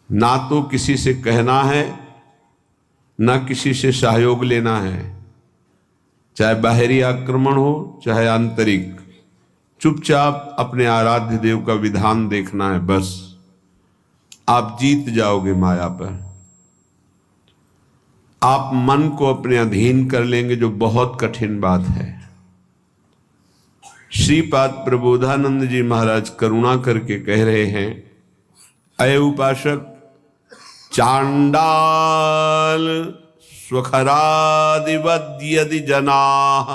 ना तो किसी से कहना है, ना किसी से सहयोग लेना है, चाहे बाहरी आक्रमण हो चाहे आंतरिक। चुपचाप अपने आराध्य देव का विधान देखना है, बस आप जीत जाओगे माया पर। आप मन को अपने अधीन कर लेंगे, जो बहुत कठिन बात है। श्रीपाद प्रबोधानंद जी महाराज करुणा करके कह रहे हैं, अय उपासक, चांडाल स्वखरादिवद यदि जनाः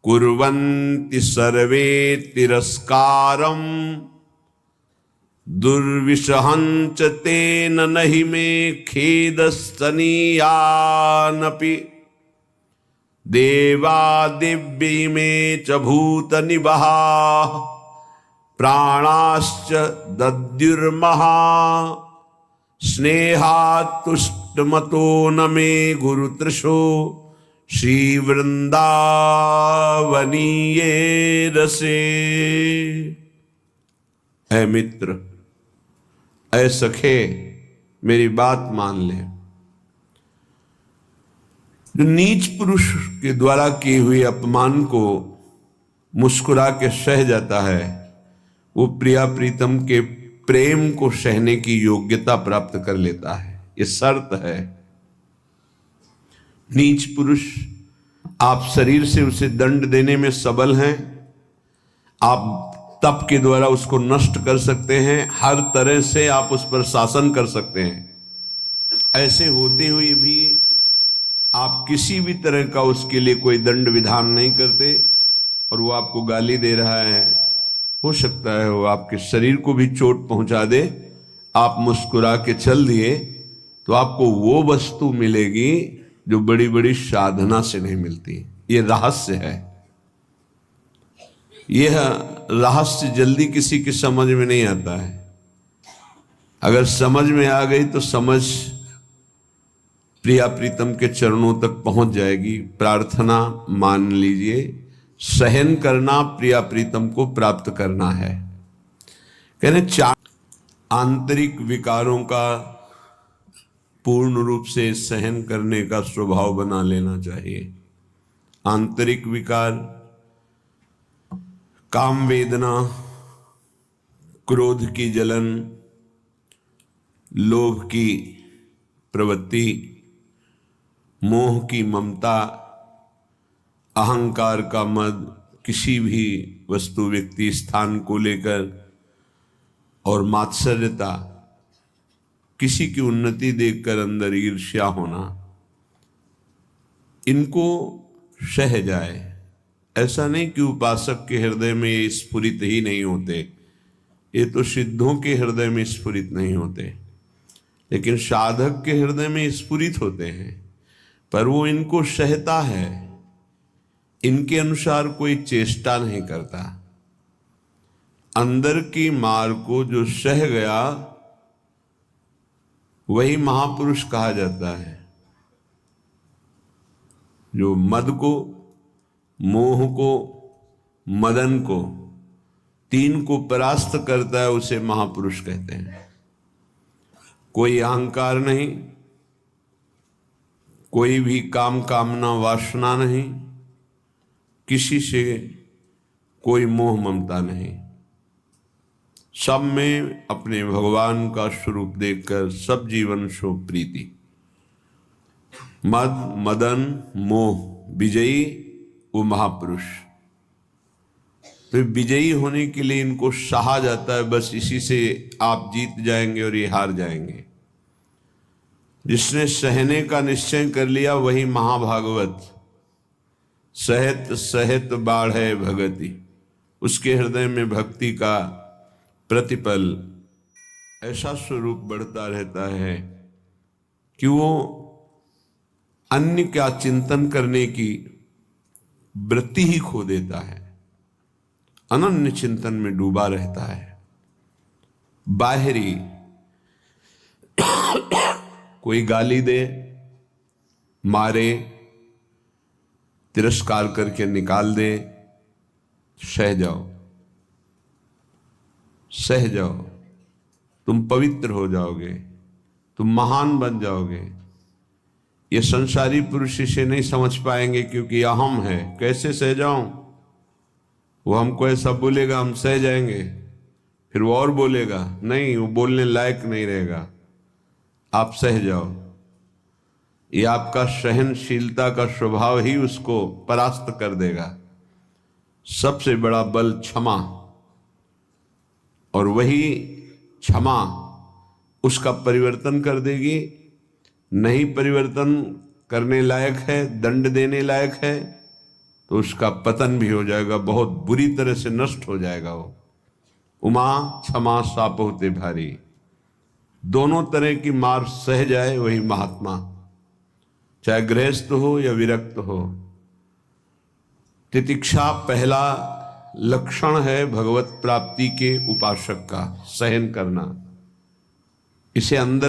कुर्वन्ति सर्वे तिरस्कारम दुर्विषहंच तेन नहि मे खेदस्तनीयानपि देवा दिव्य मे च भूत निवहा प्राणाश्च दद्युर्महा स्नेहात्तुष्टमतो न मे गुरुतृषो श्रीवृंदावनीये रसे। ऐ मित्र, ऐ सखे, मेरी बात मान ले। जो नीच पुरुष के द्वारा किए हुए अपमान को मुस्कुरा के सह जाता है, वो प्रिया प्रीतम के प्रेम को सहने की योग्यता प्राप्त कर लेता है। ये शर्त है। नीच पुरुष, आप शरीर से उसे दंड देने में सबल हैं, आप तप के द्वारा उसको नष्ट कर सकते हैं, हर तरह से आप उस पर शासन कर सकते हैं। ऐसे होते हुए भी आप किसी भी तरह का उसके लिए कोई दंड विधान नहीं करते और वो आपको गाली दे रहा है। हो सकता है वो आपके शरीर को भी चोट पहुंचा दे, आप मुस्कुरा के चल दिए तो आपको वो वस्तु मिलेगी जो बड़ी बड़ी साधना से नहीं मिलती। ये रहस्य है। यह रहस्य जल्दी किसी की समझ में नहीं आता है। अगर समझ में आ गई तो समझ प्रिया प्रीतम के चरणों तक पहुंच जाएगी। प्रार्थना मान लीजिए, सहन करना प्रिया प्रीतम को प्राप्त करना है। कहने चार आंतरिक विकारों का पूर्ण रूप से सहन करने का स्वभाव बना लेना चाहिए। आंतरिक विकार, काम वेदना, क्रोध की जलन, लोभ की प्रवृत्ति, मोह की ममता, अहंकार का मद, किसी भी वस्तु व्यक्ति स्थान को लेकर, और मात्सर्यता, किसी की उन्नति देखकर अंदर ईर्ष्या होना, इनको सह जाए। ऐसा नहीं कि उपासक के हृदय में ये स्फुरित ही नहीं होते, ये तो सिद्धों के हृदय में स्फुरित नहीं होते, लेकिन साधक के हृदय में स्फुरित होते हैं। पर वो इनको सहता है, इनके अनुसार कोई चेष्टा नहीं करता। अंदर की मार को जो सह गया वही महापुरुष कहा जाता है। जो मद को, मोह को, मदन को, तीन को परास्त करता है उसे महापुरुष कहते हैं। कोई अहंकार नहीं, कोई भी काम कामना वासना नहीं, किसी से कोई मोह ममता नहीं, सब में अपने भगवान का स्वरूप देखकर सब जीवन शो प्रीति। मद मदन मोह विजयी वो महापुरुष। तो विजयी होने के लिए इनको सहा जाता है, बस इसी से आप जीत जाएंगे और ये हार जाएंगे। जिसने सहने का निश्चय कर लिया वही महाभागवत। सहत सहत बाढ़े भगति, उसके हृदय में भक्ति का प्रतिपल ऐसा स्वरूप बढ़ता रहता है कि वो अन्य का चिंतन करने की वृत्ति ही खो देता है, अनन्य चिंतन में डूबा रहता है। बाहरी कोई गाली दे, मारे, तिरस्कार करके निकाल दे, सह जाओ, सह जाओ। तुम पवित्र हो जाओगे, तुम महान बन जाओगे। ये संसारी पुरुष इसे नहीं समझ पाएंगे क्योंकि अहम है। कैसे सह जाऊं? वो हमको ऐसा बोलेगा, हम सह जाएंगे, फिर वो और बोलेगा, नहीं वो बोलने लायक नहीं रहेगा, आप सह जाओ। ये आपका सहनशीलता का स्वभाव ही उसको परास्त कर देगा। सबसे बड़ा बल क्षमा, और वही क्षमा उसका परिवर्तन कर देगी। नहीं परिवर्तन करने लायक है, दंड देने लायक है, तो उसका पतन भी हो जाएगा, बहुत बुरी तरह से नष्ट हो जाएगा वो। उमा क्षमा साप होते भारी, दोनों तरह की मार सह जाए वही महात्मा, चाहे गृहस्थ हो या विरक्त हो। तितिक्षा पहला लक्षण है भगवत प्राप्ति के उपासक का, सहन करना। इसे अंदर